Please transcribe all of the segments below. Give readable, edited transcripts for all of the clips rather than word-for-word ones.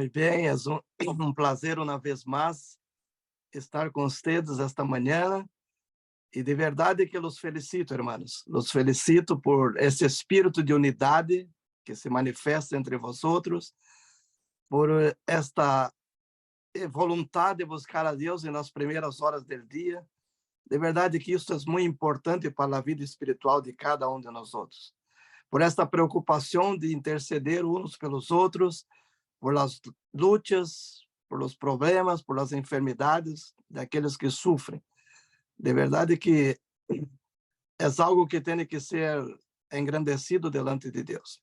Muito bem, é um prazer uma vez mais estar com vocês esta manhã e de verdade que los felicito, hermanos. Los felicito por esse espírito de unidade que se manifesta entre vosotros, por esta vontade de buscar a Deus nas primeiras horas do dia. De verdade que isso é muito importante para a vida espiritual de cada um de nós outros. Por esta preocupação de interceder uns pelos outros, por las lutas, por los problemas, por las enfermidades daqueles que sofrem. De verdade que é algo que tem que ser engrandecido delante de Deus.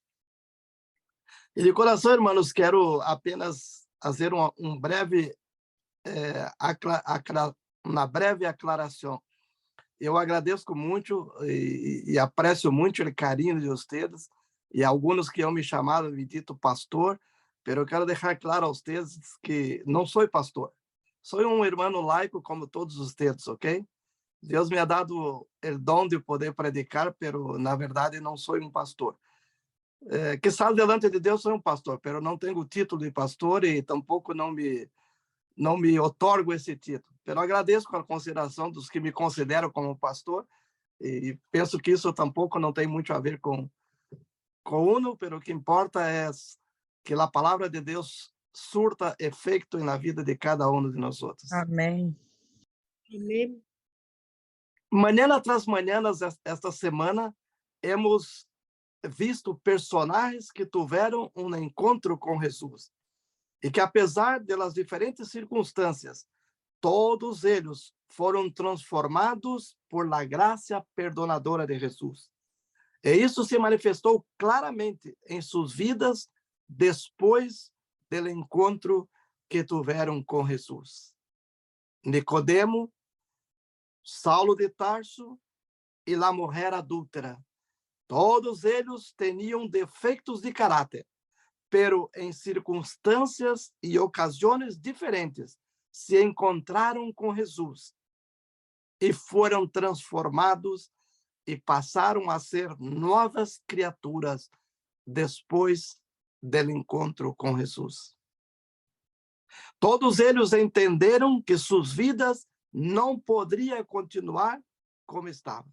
E de coração, irmãos, quero apenas fazer uma breve aclaração. Eu agradeço muito e aprecio muito o carinho de vocês e alguns que me chamaram me dito pastor, pero eu quero deixar claro a vocês que não sou pastor. Sou um irmão laico como todos vocês, ok? Deus me ha dado o dom de poder predicar, pero na verdade não sou um pastor. Que sal delante de Deus sou um pastor, pero não tenho o título de pastor e tampouco não me otorgo esse título. Pero agradeço a consideração dos que me consideram como pastor e penso que isso tampouco não tem muito a ver com uno, pero o que importa é que a palavra de Deus surta efeito na vida de cada um de nós outros. Amém. Amém. Manhã tras manhã, esta semana, hemos visto personagens que tiveram um encontro com Jesus e que, apesar das diferentes circunstâncias, todos eles foram transformados por la graça perdonadora de Jesus. E isso se manifestou claramente em suas vidas depois do encontro que tiveram com Jesus. Nicodemo, Saulo de Tarso e a mulher adúltera. Todos eles tinham defeitos de caráter, pero em circunstâncias e ocasiões diferentes se encontraram com Jesus e foram transformados e passaram a ser novas criaturas depois do encontro com Jesus. Todos eles entenderam que suas vidas não poderiam continuar como estavam.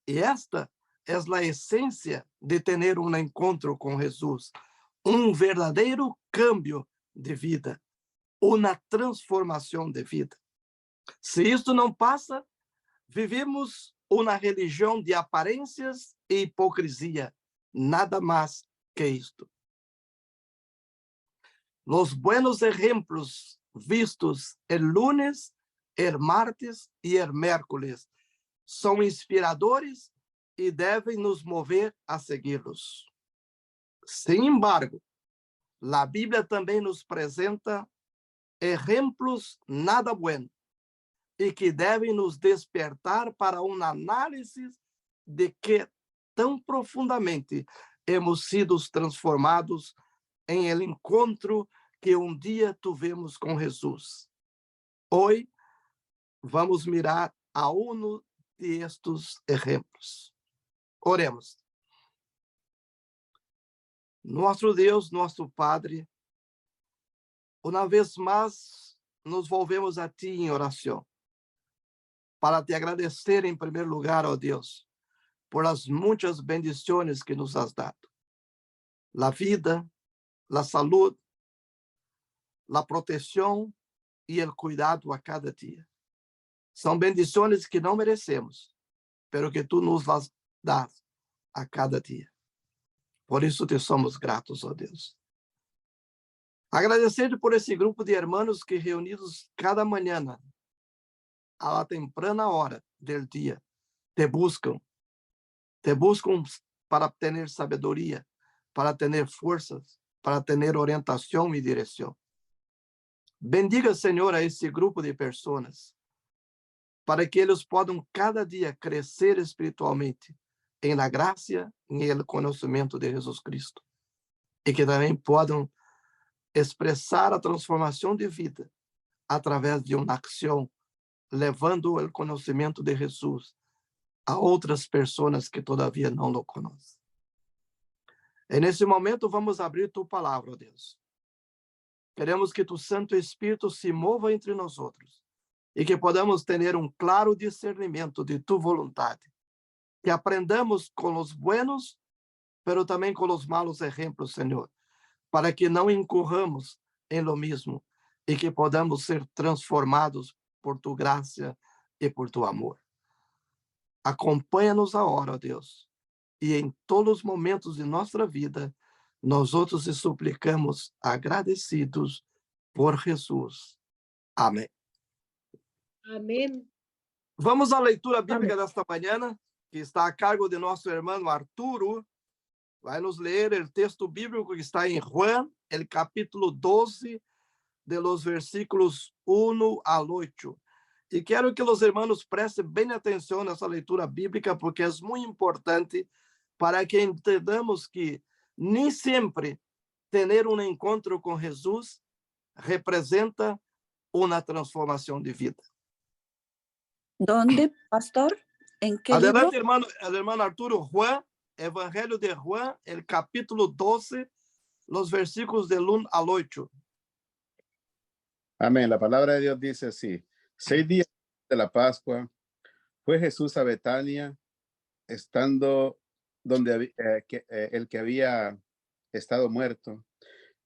E esta é a essência de ter um encontro com Jesus, um verdadeiro cambio de vida, uma transformação de vida. Se isto não passa, vivemos uma religião de aparências e hipocrisia, nada mais que isto. Los buenos ejemplos vistos el lunes, el martes e el miércoles são inspiradores e devem nos mover a segui-los. Sin embargo, a Bíblia também nos apresenta exemplos nada buenos e que devem nos despertar para uma análise de que tão profundamente hemos sido transformados em el encontro que um dia tivemos com Jesus. Hoje, vamos mirar a um de estes exemplos. Oremos. Nosso Deus, nosso Padre, uma vez mais nos volvemos a Ti em oração, para te agradecer em primeiro lugar, ó Deus, por as muitas bendições que nos has dado. A vida, a saúde, a proteção e o cuidado a cada dia. São bendições que não merecemos, pero que Tu nos las das a cada dia. Por isso te somos gratos, ó Deus. Agradecer-te por esse grupo de irmãos que reunidos cada manhã, a la temprana hora del dia, te buscam para ter sabedoria, para ter forças, para ter orientação e direção. Bendiga, Senhor, a esse grupo de pessoas, para que eles possam cada dia crescer espiritualmente em la graça e el conhecimento de Jesus Cristo, e que também possam expressar a transformação de vida através de uma ação, levando o conhecimento de Jesus a outras pessoas que todavia não o conhecem. Nesse momento, vamos abrir tua palavra, ó Deus. Queremos que tu Santo Espírito se mova entre nós outros e que podamos ter claro discernimento de tu vontade. Que aprendamos com os buenos, pero também com os malos exemplos, Senhor, para que não incorramos em lo mismo e que podamos ser transformados por tu graça e por tu amor. Acompanha-nos agora, ó Deus, e em todos os momentos de nossa vida, nós outros te suplicamos agradecidos por Jesus. Amém. Amém. Vamos à leitura bíblica Amém. desta manhã, que está a cargo de nosso irmão Arturo. Vai nos ler o texto bíblico que está em Juan, el capítulo 12, de los versículos 1 al 8. E quero que os irmãos prestem bem atenção nessa leitura bíblica, porque é muito importante para que entendamos que nem sempre ter encontro com Jesus representa uma transformação de vida. ¿Dónde, pastor? ¿En qué Adelante, libro? hermano Arturo. Juan, Evangelio de Juan, el capítulo 12, los versículos del 1 al 8. Amén. La palabra de Dios dice así: 6 días de la Pascua fue Jesús a Betania, estando donde el que había estado muerto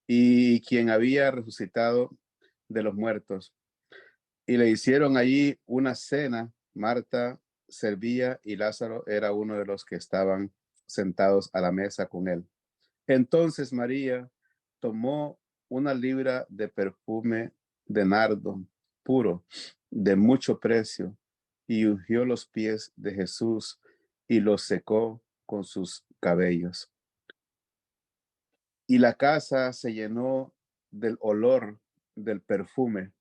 y quien había resucitado de los muertos. Y le hicieron allí una cena. Marta servía y Lázaro era uno de los que estaban sentados a la mesa con él. Entonces María tomó una libra de perfume de nardo puro, de mucho precio, y ungió los pies de Jesús y los secó con sus cabellos. Y la casa se llenó del olor del perfume.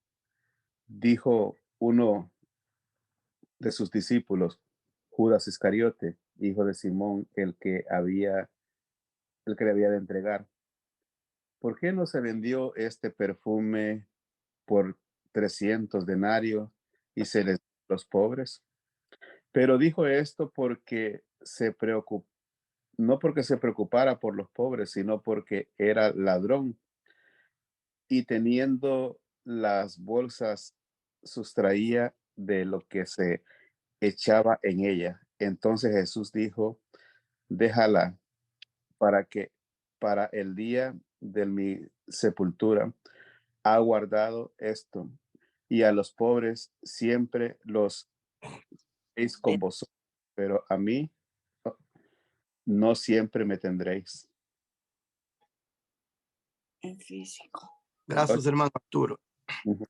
Dijo uno de sus discípulos, Judas Iscariote, hijo de Simón, el que le había de entregar: ¿por qué no se vendió este perfume por 300 denarios y se les dio a los pobres? Pero dijo esto porque no porque se preocupara por los pobres, sino porque era ladrón, y teniendo las bolsas sustraía de lo que se echaba en ella. Entonces Jesús dijo: déjala, para el día de mi sepultura ha guardado esto, y a los pobres siempre los es con vosotros, pero a mí no siempre me tendréis. En físico. Graças, irmão Arturo. Uhum.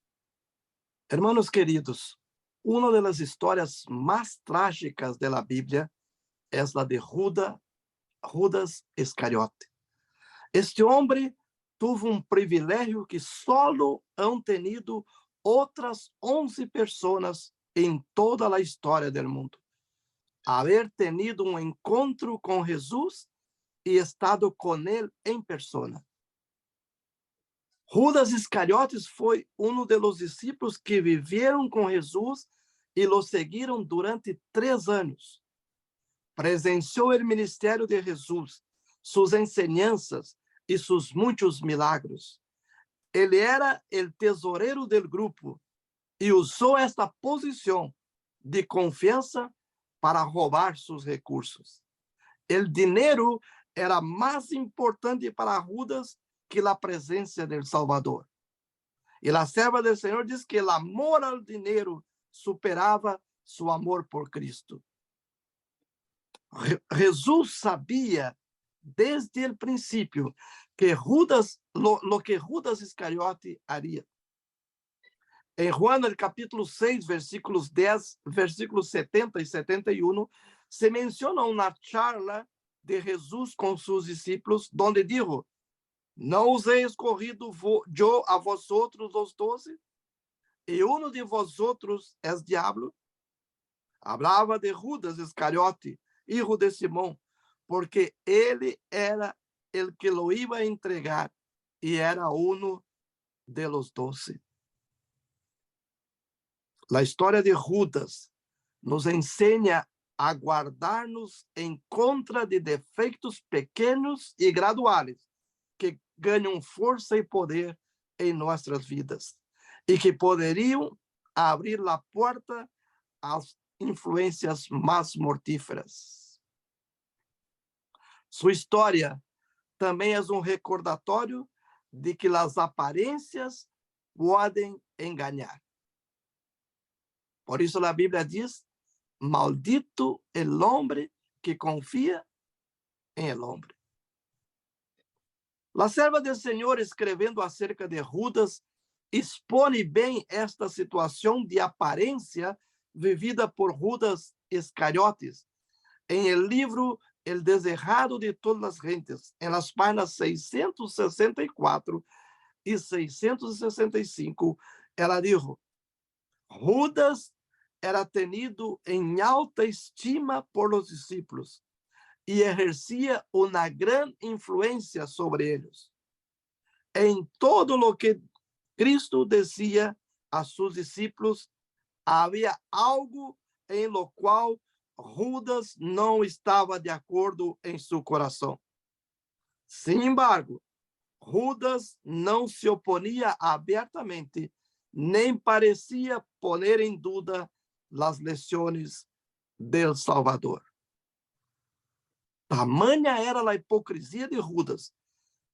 Hermanos queridos, uma das histórias mais trágicas da Bíblia é a de Judas Iscariote. Este homem teve privilégio que solo han tenido outras 11 pessoas em toda a história do mundo. Haver tenido encontro com Jesus e estado com ele em persona. Judas Iscariotes foi dos discípulos que viveram com Jesus e lo seguiram durante 3 anos. Presenciou o ministério de Jesus, suas enseñanças e seus muitos milagros. Ele era o tesoureiro do grupo e usou esta posição de confiança para roubar seus recursos. O dinheiro era mais importante para Judas que a presença do Salvador. E a serva do Senhor diz que o amor ao dinheiro superava seu amor por Cristo. Jesus sabia desde o princípio que lo que Judas Iscariote haria. Em Juan, no capítulo 6, versículos 10, versículos 70 e 71, se menciona uma charla de Jesus com seus discípulos, onde dijo: não os he escorrido eu a vosotros os 12, e uno de vosotros es diablo. Hablava de Judas Iscariote, hijo de Simón, porque ele era el que lo iba a entregar e era uno de los 12. A história de Judas nos ensina a guardar-nos em contra de defeitos pequenos e graduais que ganham força e poder em nossas vidas e que poderiam abrir a porta às influências mais mortíferas. Sua história também é um recordatório de que as aparências podem enganar. Por isso a Bíblia diz: maldito el hombre que confia em el hombre. A serva do Senhor, escrevendo acerca de Judas, expõe bem esta situação de aparência vivida por Judas Iscariotes em el livro El Desejado de Todas as Gentes, em las páginas 664 e 665, ela dijo: Judas era tenido em alta estima por los discípulos e exercia uma grande influência sobre eles. Em todo lo que Cristo dizia a seus discípulos, havia algo em lo qual Judas não estava de acordo em seu coração. Sin embargo, Judas não se oponia abertamente, nem parecia poner em dúvida as lições del Salvador. Tamanha era a hipocrisia de Judas,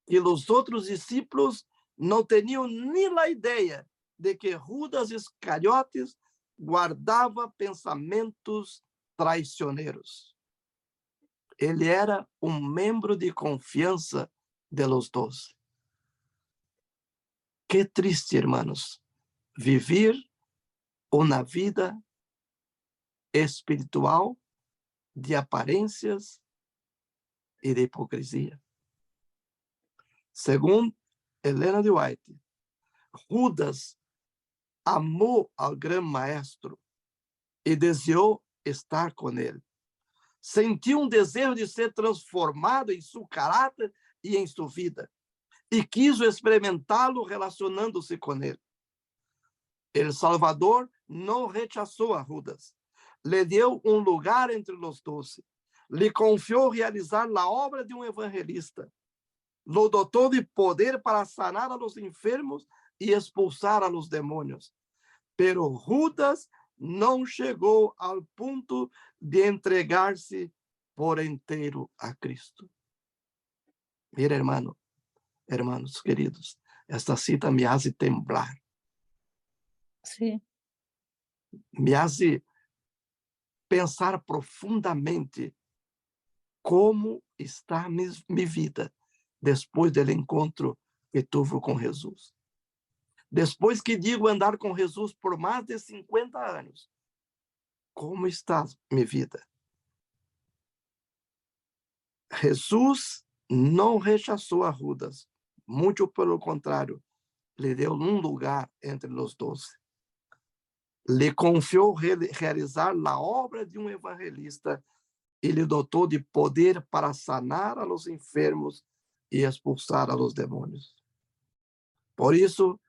que os outros discípulos não tinham nem a ideia de que Judas Iscariotes guardava pensamentos traicioneiros. Ele era um membro de confiança de los 12. Que triste, hermanos, viver uma vida espiritual de aparências e de hipocrisia. Segundo Helena de White, Judas amou ao grande maestro e desejou estar com ele. Sentiu um desejo de ser transformado em seu caráter e em sua vida, e quis experimentá-lo relacionando-se com ele. El Salvador não rechazou a Judas, lhe deu um lugar entre os 12, lhe confiou realizar a obra de um evangelista, lo dotou de poder para sanar a los enfermos e expulsar a los demônios. Pero Judas não chegou ao ponto de entregar-se por inteiro a Cristo. Mira, hermanos queridos, esta cita me hace temblar. Sí. Me hace pensar profundamente como está minha vida depois do encontro que tive com Jesus. Depois que digo andar com Jesus por mais de 50 anos, como está minha vida? Jesus não rechazou a Judas, muito pelo contrário, lhe deu um lugar entre os 12. Lhe confiou realizar a obra de um evangelista e lhe dotou de poder para sanar a los enfermos e expulsar a los demônios. Por isso,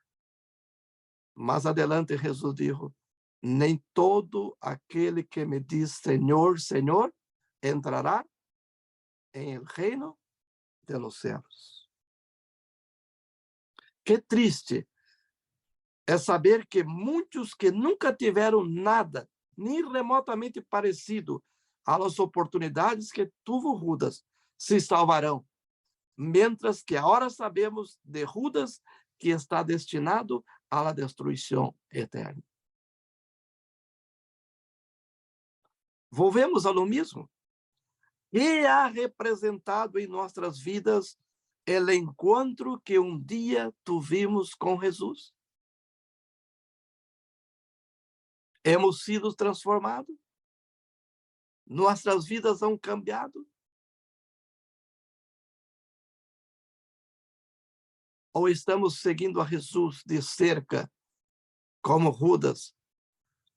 mais adelante, Jesus dijo: nem todo aquele que me diz Senhor, Senhor, entrará em el reino de los cielos. Que triste é saber que muitos que nunca tiveram nada, nem remotamente parecido às oportunidades que tuvo Judas, se salvarão, mientras que agora sabemos de Judas que está destinado à destruição eterna. Volvemos a lo mesmo. E ha representado em nossas vidas o encontro que dia tivemos com Jesus? Hemos sido transformados? Nossas vidas han cambiado? Ou estamos seguindo a Jesus de cerca, como Judas,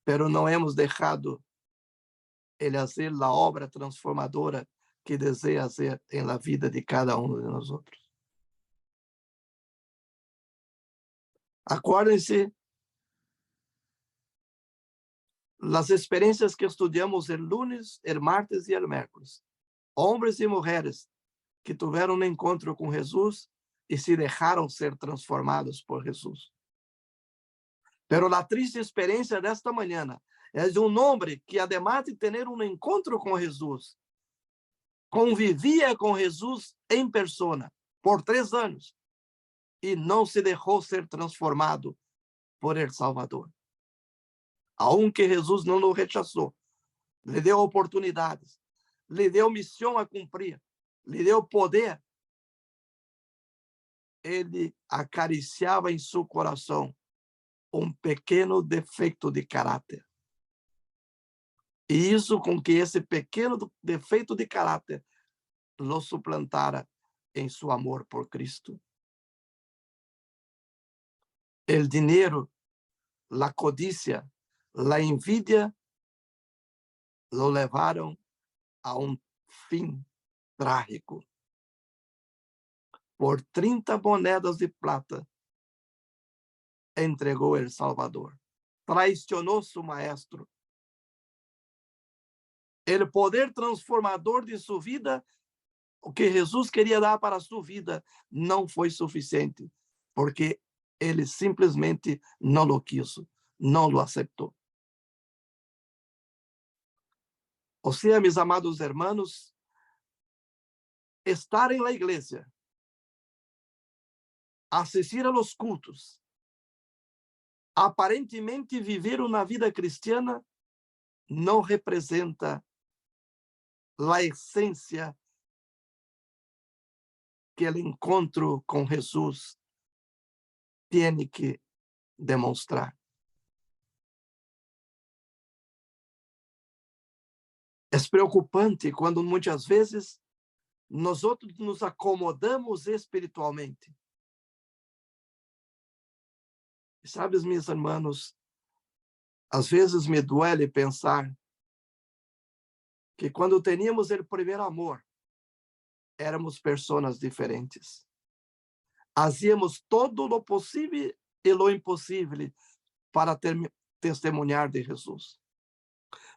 pero não hemos deixado ele fazer a obra transformadora que deseja fazer na vida de cada um de nós outros? Acordem-se, las experiencias que estudiamos el lunes, el martes y el miércoles. Hombres y mujeres que tuvieron un encuentro con Jesús y se dejaron ser transformados por Jesús. Pero la triste experiencia de esta mañana es de un hombre que, además de tener un encuentro con Jesús, convivía con Jesús en persona por 3 años y no se dejó ser transformado por el Salvador. Aunque Jesús no lo rechazó, le dio oportunidades, le dio misión a cumplir, le dio poder, ele acariciava em seu coração um pequeno defeito de caráter. E isso com que esse pequeno defeito de caráter lo suplantara em seu amor por Cristo. El dinheiro, la codicia, la envidia lo levaram a um fim trágico. Por 30 moedas de plata, entregou el Salvador. Traicionou su maestro. El poder transformador de sua vida, o que Jesus queria dar para sua vida, não foi suficiente, porque ele simplesmente não lo quiso, não lo aceitou. Ou seja, meus amados hermanos, estar em la igreja, assistir a los cultos, aparentemente viver uma vida cristiana, não representa a essência que o encontro com Jesus tem que demonstrar. É preocupante quando muitas vezes nós nos acomodamos espiritualmente. Sabes, meus irmãos, às vezes me duele pensar que quando teníamos o primeiro amor, éramos pessoas diferentes. Hacíamos todo o possível e o impossível para testemunhar de Jesus.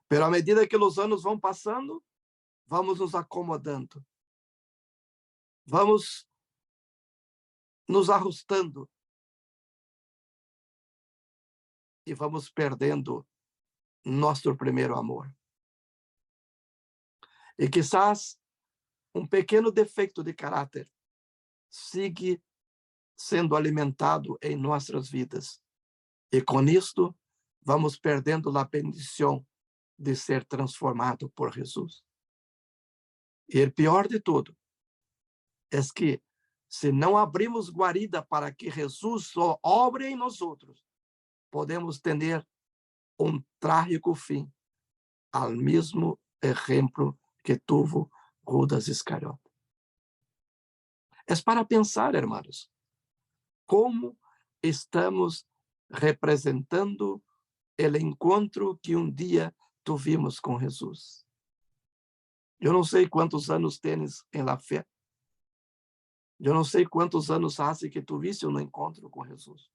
Pero à medida que os anos vão passando, vamos nos acomodando. Vamos nos ajustando. E vamos perdendo nosso primeiro amor. E quizás pequeno defeito de caráter siga sendo alimentado em nossas vidas. E com isto, vamos perdendo a bendição de ser transformado por Jesus. E o pior de tudo é que, se não abrimos guarida para que Jesus só obre em nós, podemos ter trágico fim, ao mesmo exemplo que tuvo Judas Iscariote. É para pensar, hermanos, como estamos representando o encontro que dia tivemos com Jesus. Eu não sei quantos anos tens em la fé. Eu não sei quantos anos faz que tuviste encontro com Jesus.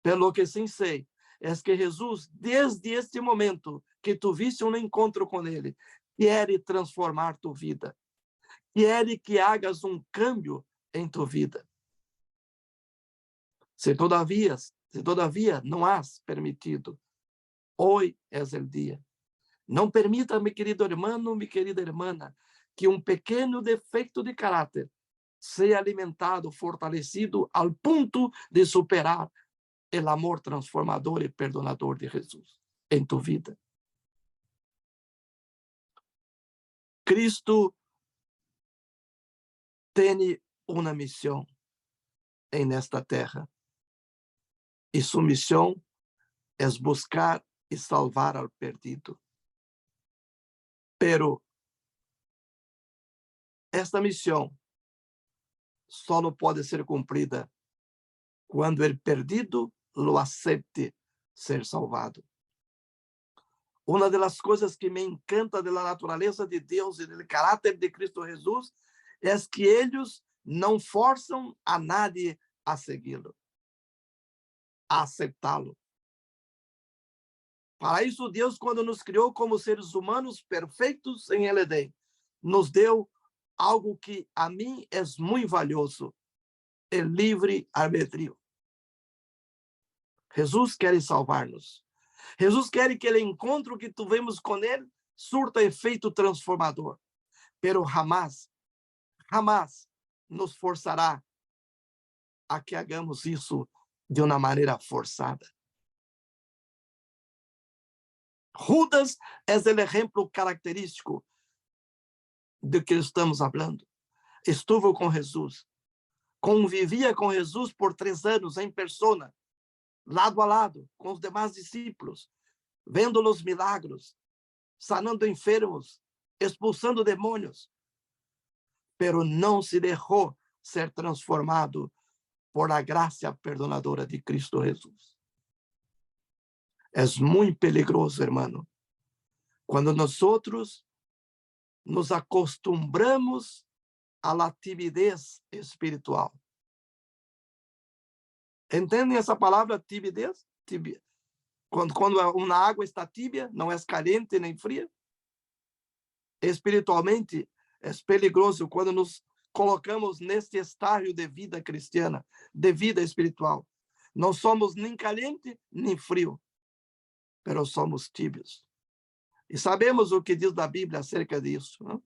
Pelo que sim sei, é que Jesus, desde este momento que tuviste encontro com Ele, quer transformar tu vida. Quer que hagas cambio em tu vida. Se todavia não has permitido, hoje é o dia. Não permita, meu querido irmão, minha querida irmã, que pequeno defeito de caráter seja alimentado, fortalecido, ao ponto de superar o amor transformador e perdonador de Jesus em tu vida. Cristo tem uma missão nesta terra. E sua missão é buscar e salvar ao perdido. Pero esta missão só pode ser cumprida quando o perdido lo acepte ser salvado. Uma das coisas que me encanta da natureza de Deus e do caráter de Cristo Jesus é que eles não forçam a nadie a segui-lo, a aceptá-lo. Para isso, Deus, quando nos criou como seres humanos perfeitos em el Edén, nos deu algo que a mim é muito valioso, o livre arbítrio. Jesus quer salvar-nos. Jesus quer que o encontro que tivemos com Ele surta efeito transformador. Pero jamás nos forçará a que hagamos isso de uma maneira forçada. Judas é o exemplo característico de que estamos falando. Estuvo com Jesus, convivia com Jesus por 3 anos em persona, lado a lado, com os demais discípulos, vendo os milagros, sanando enfermos, expulsando demônios, pero não se deixou ser transformado por a graça perdonadora de Cristo Jesus. É muito peligroso, hermano, quando nós nos acostumbramos à timidez espiritual. Entendem essa palavra timidez? Quando uma água está tíbia, não é caliente nem fria. Espiritualmente, é peligroso quando nos colocamos neste estágio de vida cristiana, de vida espiritual. Não somos nem caliente nem frio, mas somos tíbios. E sabemos o que diz da Bíblia acerca disso, não?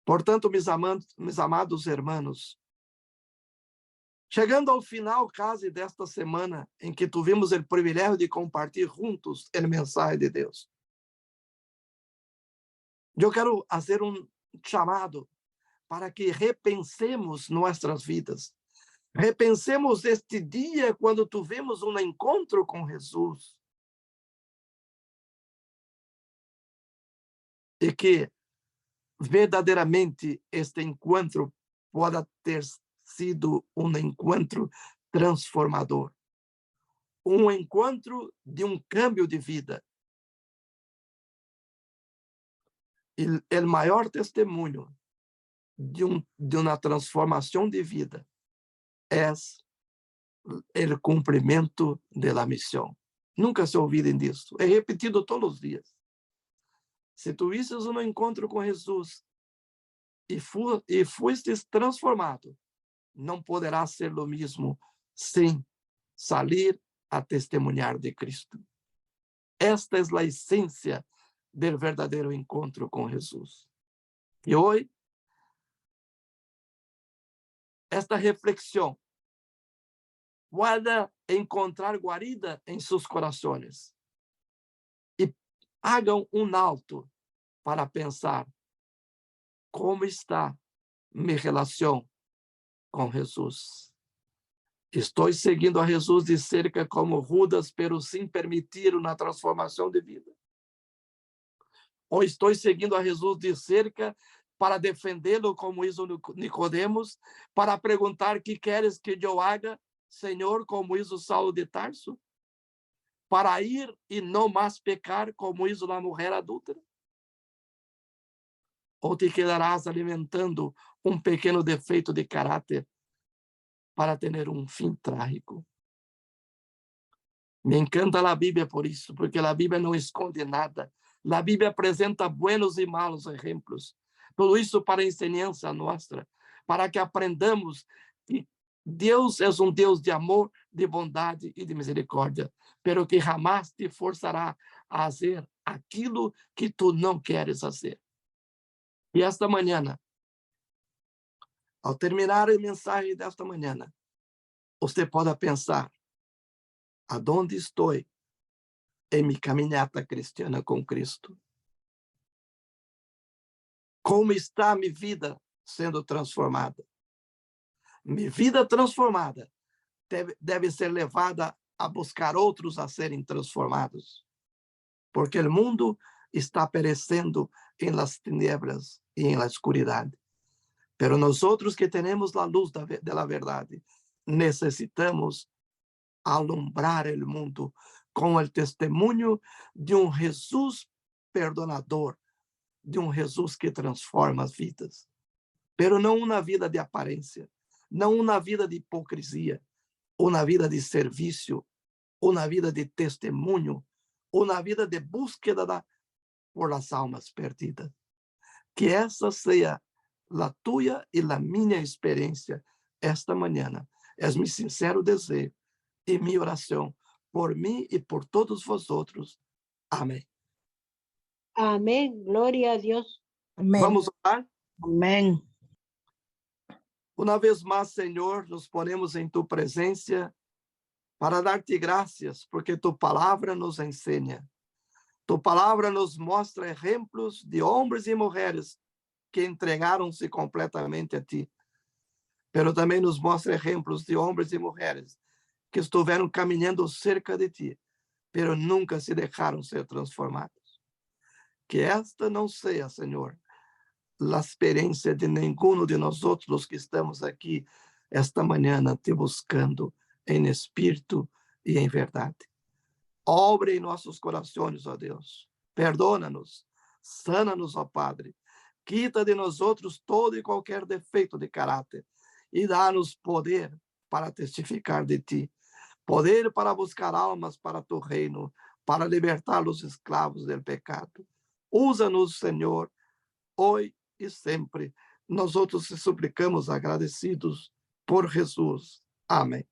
Portanto, meus amados irmãos, chegando ao final quase desta semana, em que tivemos o privilégio de compartilhar juntos a mensagem de Deus, eu quero fazer chamado para que repensemos nossas vidas. Repensemos este dia quando tivemos encontro com Jesus. E que verdadeiramente este encontro pode ter sido encontro transformador. Encontro de cambio de vida. E o maior testemunho de uma transformação de vida é o cumprimento da missão. Nunca se olvidem disso. É repetido todos os dias. Se tu vistes encontro com Jesus e fostes transformado, não poderá ser o mesmo sem sair a testemunhar de Cristo. Esta é a essência do verdadeiro encontro com Jesus. E hoje, esta reflexão pode encontrar guarida em seus corações. E hagam alto para pensar como está minha relação com Jesus. Estou seguindo a Jesus de cerca como Judas, pero sem permitir uma transformação de vida? Ou estou seguindo a Jesus de cerca para defendê-lo como hizo Nicodemos, para perguntar: que queres que eu haga, Senhor, como hizo Saulo de Tarso? Para ir e não mais pecar como hizo a mulher adúltera? Ou te quedarás alimentando pequeno defeito de caráter para ter fim trágico? Me encanta a Bíblia por isso, porque a Bíblia não esconde nada. A Bíblia apresenta buenos e malos exemplos. Tudo isso para ensinança nossa, para que aprendamos que Deus é Deus de amor, de bondade e de misericórdia, pero que jamais te forçará a fazer aquilo que tu não queres fazer. E esta manhã, ao terminar a mensagem desta manhã, você pode pensar: aonde estou em minha caminhada cristiana com Cristo? Como está minha vida sendo transformada? Minha vida transformada deve ser levada a buscar outros a serem transformados, porque o mundo está perecendo em las tinieblas e em la escuridade. Pero nós que temos a luz da verdade, necessitamos alumbrar o mundo com o testemunho de Jesus perdonador, de Jesus que transforma as vidas. Pero não uma vida de aparência, não uma vida de hipocrisia, uma vida de serviço, uma vida de testemunho, uma vida de búsqueda por las almas perdidas. Que essa seja a tua e a minha experiência esta manhã. É meu sincero desejo e minha oração por mim e por todos vosotros. Amém. Amén. Gloria a Dios. Amén. Vamos orar? Amén. Uma vez mais, Senhor, nos ponemos em tu presença para dar-te graças, porque tu palavra nos ensina. Tu palavra nos mostra exemplos de homens e mulheres que entregaram-se completamente a ti. Pero também nos mostra exemplos de homens e mulheres que estiveram caminhando cerca de ti, pero nunca se deixaram ser transformados. Que esta não seja, Senhor, a experiência de nenhum de nós outros que estamos aqui esta manhã te buscando em espírito e em verdade. Obre em nossos corações, ó Deus. Perdona-nos, sana-nos, ó Padre. Quita de nós outros todo e qualquer defeito de caráter e dá-nos poder para testificar de ti. Poder para buscar almas para tu reino, para libertar os escravos do pecado. Usa-nos, Senhor, hoje e sempre. Nós outros te suplicamos agradecidos por Jesus. Amém.